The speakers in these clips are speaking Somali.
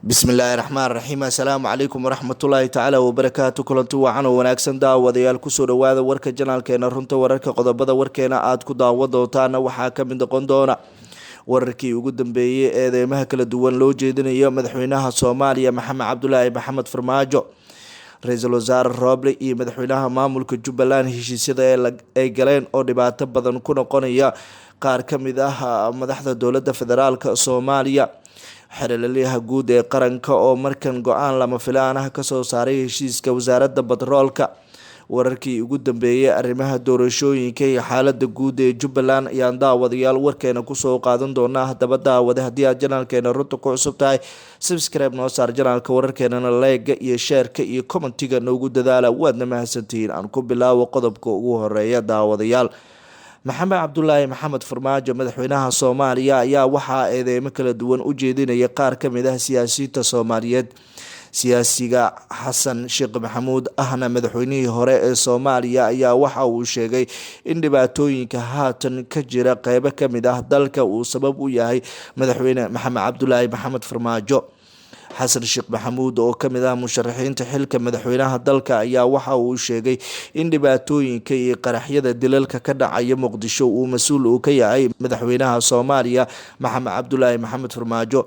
bismillaahi raxmaan raxiim assalaamu calaykum waraxmatullaahi tacaala wabarakaatu kulanti wacan oo wanaagsan daawadayaal kusoo dhawaada warka janaalkeena runta wararka qodobada warkeena aad ku daawan doontaana waxaa kamid noqon doona wararkii ugu dambeeyey eedeymaha kala duwan loo jeedinayo madaxweynaha soomaaliya maxamed cabdulaahi maxamed farmaajo ra-iisul wasaare rooble iyo madaxweynaha maamulka jubbaland heshiisyada ay galeen oo dhibaato badan ku noqonaya qaar kamid ah madaxda dowlada federaalk soomaaliya xeralaliyaha guud ee qaranka oo markan go-aan lama filaan ah kasoo saaray heshiiska wasaaradda batroolka wararkii ugu dambeeyay arrimaha doorashooyinka iyo xaalada guud ee jubbaland ayaan daawadayaal warkeena kusoo qaadan doonaa. haddaba daawade haddii aad janaalkeena runta ku cusub tahay subscribe noo saar janaalka wararkeenana leega iyo sheerka iyo commentiga noogu dadaala waadna mahadsantihiin. aan ku bilaawo qodobka ugu horeeya daawadayaal. maxamed cabdulaahi maxamed farmaajo madaxweynaha soomaaliya ayaa waxaa eedeymo kala duwan u jeedinaya qaar kamid ah siyaasiyiinta soomaaliyeed. siyaasiga xasan sheekh maxamuud ahna madaxweynihii hore ee soomaaliya ayaa waxa uu sheegay in dhibaatooyinka haatan ka jira qeybo kamid ah dalka uu sabab u yahay madaxweyne maxamed cabdulaahi maxamed farmaajo. xasan sheekh maxamuud oo kamid ah musharaxiinta xilka madaxweynaha dalka ayaa waxa uu sheegay in dhibaatooyinka iyo qaraxyada dilalka ka dhacaya muqdisho uu mas-uul uu ka yahay madaxweynaha soomaaliya maxamed cabdulaahi maxamed farmaajo.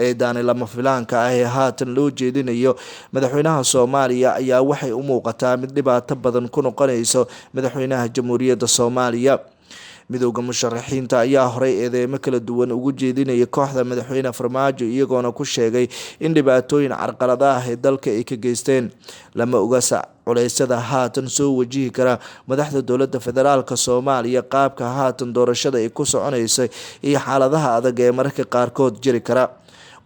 eedaani lama filaanka ah ee haatan loo jeedinayo madaxweynaha soomaaliya ayaa waxay u muuqataa mid dhibaato badan ku noqonayso madaxweynaha jamhuuriyadda soomaaliya. midowda musharaxiinta ayaa horey eedeymo kala duwan ugu jeedinaya kooxda madaxweyne farmaajo iyagoona ku sheegay in dhibaatooyin carqalada ah ee dalka ay ka geysteen. lama ogasa culeysyada haatan soo wajihi kara madaxda dowlada federaalk soomaaliya, qaabka haatan doorashada ay ku soconaysa iyo xaaladaha adag ee mararka qaarkood jiri kara.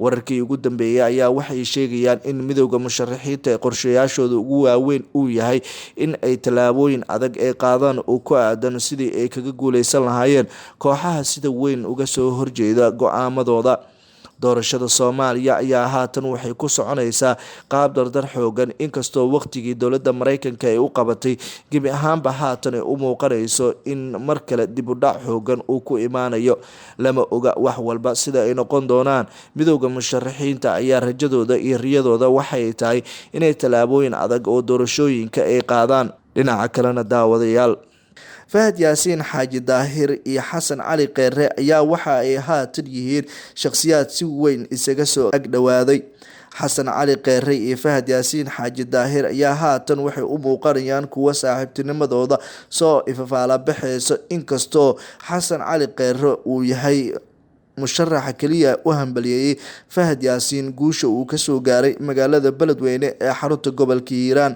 wararkii ugu dambeeyay ayaa waxay sheegayaan in midowda musharaxiinta ee qorshayaashooda ugu waaweyn uu yahay in ay tallaabooyin adag ay qaadaan oo ku aadan sidii ay kaga guuleysan lahaayeen kooxaha sida weyn uga soo horjeeda go-aamadooda. doorashada soomaaliya ayaa haatan waxay ku soconaysaa qaab dardar xoogan, inkastoo waqtigii dowlada mareykanka ay u qabatay gebi ahaanba haatan ay u muuqanayso in mar kale dib u dhac xoogan uu ku imaanayo. lama oga wax walba sida ay noqon doonaan. midowda musharaxiinta ayaa rajadooda iyo riyadooda waxay tahay inay tallaabooyin adag oo doorashooyinka ay qaadaan. dhinaca kalena daawadayaal, fahad yaasiin xaaji daahir iyo xasan cali kheyre ayaa waxa ay haatan yihiin shakhsiyaad si weyn isaga soo agdhowaaday. xasan cali kheyre iyo fahad yaasiin xaaji daahir ayaa haatan waxay u muuqanayaan kuwo saaxiibtinimadooda soo ifafaala baxeyso, inkastoo xasan cali kheyre uu yahay musharaxa kaliya u hambaliyeeyay fahad yaasiin guusha uu kasoo gaaray magaalada beledweyne ee xarunta gobolka hiiraan.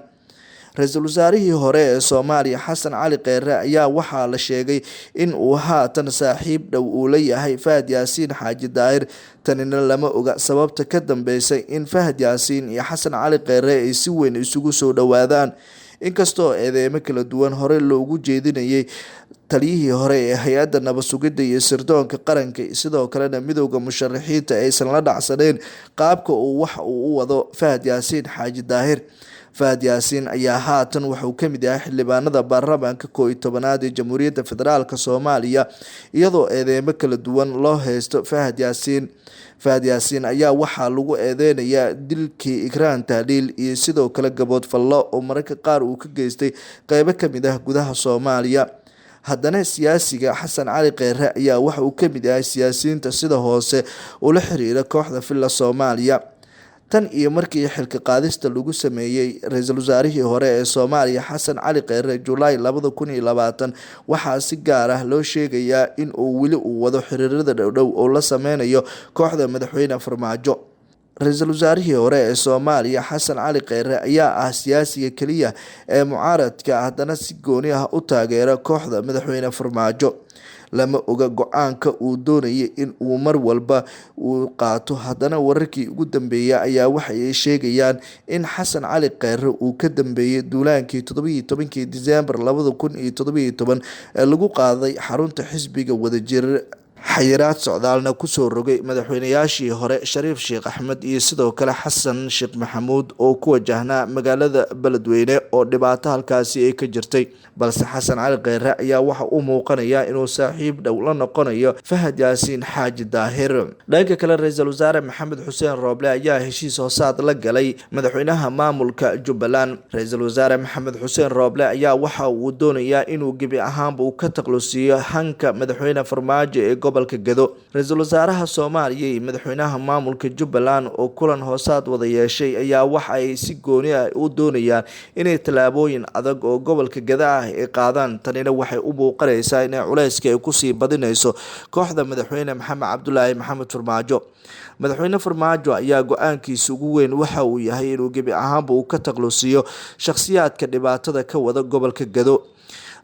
ra-iisul wasaarihii hore ee soomaaliya xasan cali kheyre ayaa waxaa la sheegay in uu haatan saaxiib dhow uu la yahay fahad yaasiin xaaji daahir. tanina lama oga sababta ka dambeysay in fahad yaasiin iyo xasan cali kheyre ay si weyn isugu soo dhowaadaan. inkastoo eedeymo kala duwan hore loogu jeedinayay taliyihii hore ee hay-adda nabad sugidda iyo sirdoonka qaranka, sidoo kalena midowda musharaxiinta aysan la dhacsaneen qaabka uu wax uu u wado fahad yaasiin xaaji daahir. fahad yaasiin ayaa haatan wuxuu kamid yahay xildhibaanada baarlamaanka 11aad ee jamhuuriyadda federaalk soomaaliya, iyadoo eedeymo kala duwan loo haysto fahad yaasiin. fahad yaasiin ayaa waxaa lagu eedeynayaa dilkii ikraan tahliil iyo sidoo kale gabood fallo oo mararka qaar uu ka geystay qeybo kamid ah gudaha soomaaliya. haddana siyaasiga xasan cali kheyre ayaa waxa uu kamid yahay siyaasiyiinta sida hoose ula xiriira kooxda filla soomaaliya. tan iyo markii xilka qaadista lagu sameeyey ra-iisul wasaarihii hore ee soomaaliya xasan cali kheyre julaay 2020 waxaa si gaar ah loo sheegayaa in uu weli uu wado xiriirada dhowdhow oo la sameynayo kooxda madaxweyne farmaajo. ra-iisul wasaarihii hore ee soomaaliya xasan cali kheyre ayaa ah siyaasiga keliya ee mucaaradka haddana si gooni ah u taageera kooxda madaxweyne farmaajo. lama oga go-aanka uu doonayay in uu mar walba uu qaato, haddana wararkii ugu dambeeyay ayaa waxay sheegayaan in xasan cali kheyre uu ka dambeeyay duulaankii 17 Diseembar 2017 ee lagu qaaday xarunta xisbiga wadajir xayiraad socdaalna kusoo rogay madaxweynayaashii hore Shariif Sheekh Axmed iyo sidoo kale Xasan Sheekh Maxamuud oo ku wajahnaa magaalada Beledweyne oo dhibaato halkaasi ay ka jirtay, balse Xasan Cali Kheyre ayaa waxa uu muuqanayaa inuu saaxiib dhow la noqonayo Fahad Yaasiin Xaaji Daahir. Dhanka kale, Ra'iisul Wasaare Maxamed Xuseen Rooble ayaa heshiis hoosaad la galay madaxweynaha maamulka Jubbaland. Ra'iisul Wasaare Maxamed Xuseen Rooble ayaa waxa uu doonayaa inuu gebi ahaanba uu ka taqlusiyo hanka madaxweyne Farmaajo ee gobolka Gedo. Ra'iisul Wasaaraha Soomaaliya iyo madaxweynaha maamulka Jubbaland oo kulan hoosaad wada yeeshay ayaa waxa ay si gooni ah u doonayaan inay tallaabooyin adag oo gobolka Gedo ah ay qaadaan. Tanina waxay u muuqanaysaa in culayska ay ku sii badinayso kooxda madaxweyne Maxamed Cabdullaahi Maxamed Farmaajo. Madaxweyne Farmaajo ayaa go'aankiisa ugu weyn waxa uu yahay inuu gebi ahaanba uu ka taqlusiyo shakhsiyaadka dhibaatada ka wada gobolka Gedo.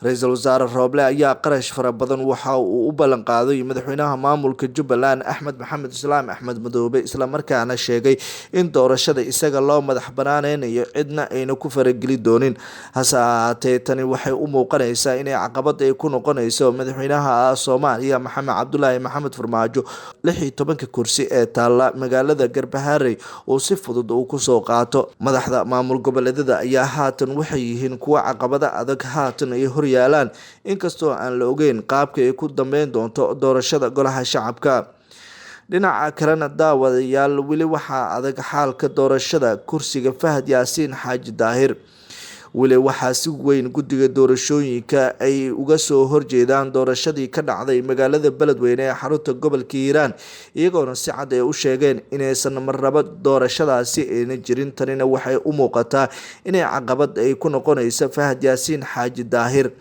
Ra'iisul Wasaare Rooble ayaa qarash fara badan waxa uu u ballan qaaday madaxweynaha maamulka Jubbaland Axmed Maxamed Islaam Axmed Madoobe, isla markaana sheegay in doorashada isaga loo madax banaaneynayo cidna ayna ku farageli doonin. Hase ahaatee, tani waxay u muuqanaysaa inay caqabad ay ku noqonayso madaxweynaha Soomaaliya Maxamed Cabdullaahi Maxamed Farmaajo 16 kursi ee taala magaalada Garbaharey oo si fudud uu ku soo qaato. Madaxda maamul goboleedyada ayaa haatan waxay yihiin kuwa caqabada adag haatan ay hor yaalaan, inkastoo aan la ogeyn qaabka ay ku dambeyn doonto doorashada golaha shacabka. Dhinaca kalena, daawadayaal, weli waxaa adag xaalka doorashada kursiga Fahad Yaasiin Xaaji Daahir. weli waxaa si weyn guddiga doorashooyinka ay uga soo horjeedaan doorashadii ka dhacday magaalada Beledweyne ee xarunta gobolka Hiiraan, iyagoona si cad ay u sheegeen inaysan marnaba doorashadaasi ayna jirin. Tanina waxay u muuqataa inay caqabad ay ku noqonayso Fahad Yaasiin Xaaji Daahir.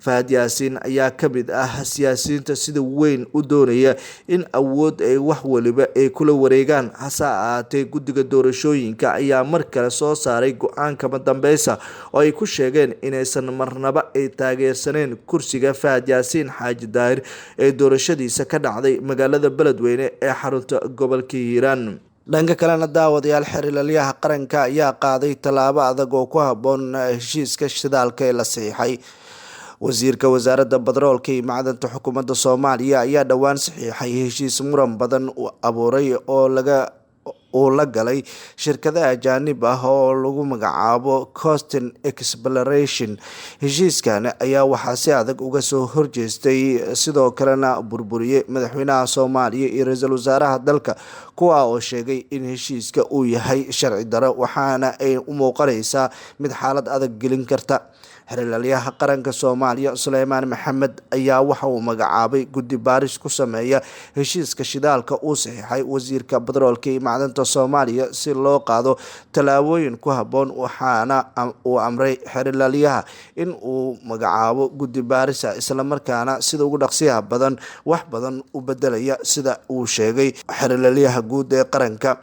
Fahad Yaasiin ayaa ka mid ah siyaasiyiinta sida weyn u doonaya in awood ay wax waliba ay kula wareegaan. Hase ahaatee, guddiga doorashooyinka ayaa mar kale soo saaray go'aan kama dambeysa oo ay ku sheegeen inaysan marnaba ay taageersaneen kursiga Fahad Yaasiin Xaaji Daahir ee doorashadiisa ka dhacday magaalada Beledweyne ee xarunta gobolka Hiiraan. Dhanka kalena, daawadayaal, xiriiryaha qaranka ayaa qaaday tallaabo adag oo ku habboon heshiiska shidaalka ee la saxiixay. Wasiirka Wasaaradda Batroolka iyo Macdanta Xukuumadda Soomaaliya ayaa dhowaan saxiixay heshiis muran badan u abuuray oo la galay shirkadaha ajaanib ah oo lagu magacaabo Coastal Exploration. Heshiiskan ayaa waxaa si adag uga soo horjeestay sidoo kalena burburiyay madaxweynaha Soomaaliya iyo ra'iisul wasaaraha dalka, kuwa oo sheegay in heshiiska uu yahay sharci darro, waxaana ay u muuqanaysaa mid xaalad adag gelin karta. Xiriiryaha qaranka Soomaaliya Suleymaan Maxamed ayaa waxa uu magacaabay guddi baaris ku sameeya heshiiska shidaalka uu saxiixay wasiirka Batroolka iyo Macdanta Soomaaliya si loo qaado tallaabooyin ku habboon, waxaana uu amray xiriiryaha in uu magacaabo guddi baaris isla markaana sida ugu dhaqsiyaha badan wax badan u bedelaya, sida uu sheegay xiriiryaha guud ee qaranka.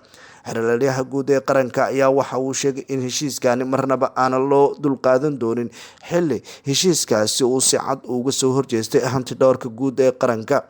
Xiriiryaha guud ee qaranka ayaa waxa uu sheegay in heshiiskani marnaba aan loo dulqaadan doonin xilli heshiiskaasi uu si cad uga soo horjeestay hantidhawrka guud ee qaranka.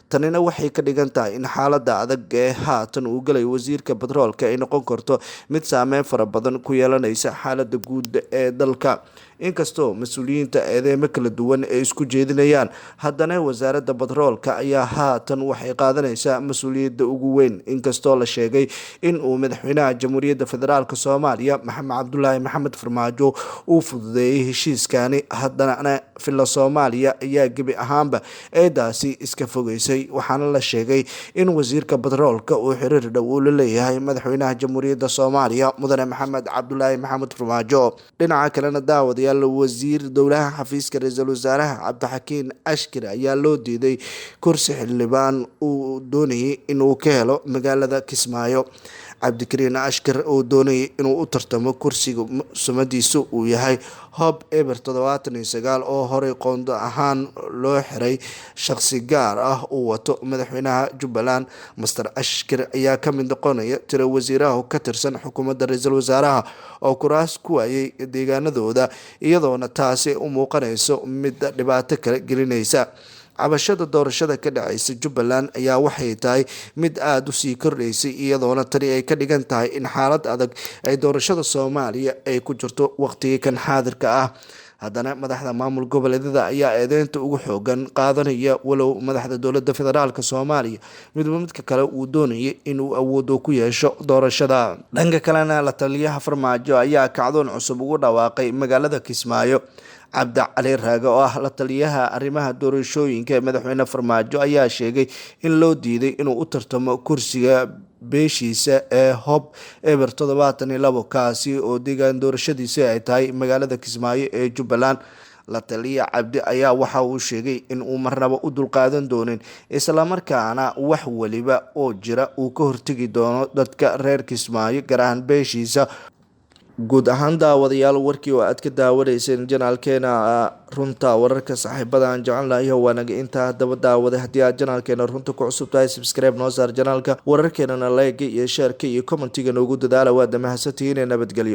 Tanina waxay ka dhigan tahay in xaaladda adag ee haatan uu galay wasiirka Batroolka ay noqon karto mid saameyn fara badan ku yeelanaysa xaaladda guud ee dalka. Inkastoo mas'uuliyiinta eedeymo kala duwan ay isku jeedinayaan, haddana wasaaradda Batroolka ayaa haatan waxay qaadanaysaa mas'uuliyadda ugu weyn. Inkastoo la sheegay in uu madaxweynaha Jamhuuriyadda Federaalka Soomaaliya Maxamed Cabdullaahi Maxamed Farmaajo uu fududeeyay heshiiskani, haddana filla Soomaaliya ayaa gebi ahaanba eedaasi iska fogeysay. Waxaana la sheegay in wasiirka Batroolka uu xiriir dhow u leeyahay madaxweynaha Jamhuuriyadda Soomaaliya Mudane Maxamed Cabdullaahi Maxamed Farmaajo. Dhinaca kalena, daawadayaal, wasiir dowlaha xafiiska ra'iisul wasaaraha Cabdixakiin Ashkir ayaa loo diiday kursi xildhibaan uu doonayay inuu ka helo magaalada Kismaayo. Cabdikariin Ashkir oo doonayay inuu u tartamo kursiga sumadiisu uu yahay Hob Eber 79 oo horey qondo ahaan loo xiray shakhsi gaar ah uu wato madaxweynaha Jubbaland. Master Ashkir ayaa ka mid noqonaya tiro wasiiraha ka tirsan xukuumadda ra'iisul wasaaraha oo kuraas ku waayay deegaanadooda, iyadoona taasi u muuqanayso mid dhibaato kale gelinaysa. cabashada doorashada ka dhacaysa Jubbaland ayaa waxay tahay mid aad u sii kordhaysay, iyadoona tani ay ka dhigan tahay in xaalad adag ay doorashada Soomaaliya ay ku jirto waqtiga kan xaadirka ah. haddana madaxda maamul goboleedyada ayaa eedeynta ugu xoogan qaadanaya, walow madaxda dowladda federaalk Soomaaliya midba midka kale uu doonayay inuu awoodo ku yeesho doorashada. Dhanka kalena la taliyaha Farmaajo ayaa kacdoon cusub ugu dhawaaqay magaalada Kismaayo. Cabdi Cali Raage oo ah la taliyaha arrimaha doorashooyinka ee madaxweyne Farmaajo ayaa sheegay in loo diiday inuu u tartamo kursiga beeshiisa ee Hob Eber 72 kaasi oo deegaan doorashadiisa ay tahay magaalada Kismaayo ee Jubbaland. La taliya Cabdi ayaa waxa uu sheegay in uu marnaba u dulqaadan doonin, isla markaana wax waliba oo jira uu ka hortagi doono dadka reer Kismaayo gaar ahaan beeshiisa. Guud ahaan daawadayaal warkii oo aad ka daawanayseen janaalkeena runta wararka saaxiibada aan jecelnahay waanaga intaa daba daawaday. haddii aad janaalkeena runta ku cusub tahay subscribe noo saar janaalka, wararkeenana like iyo share iyo commentiga noogu dadaala. waa mahadsantihiin. nabadgelyo.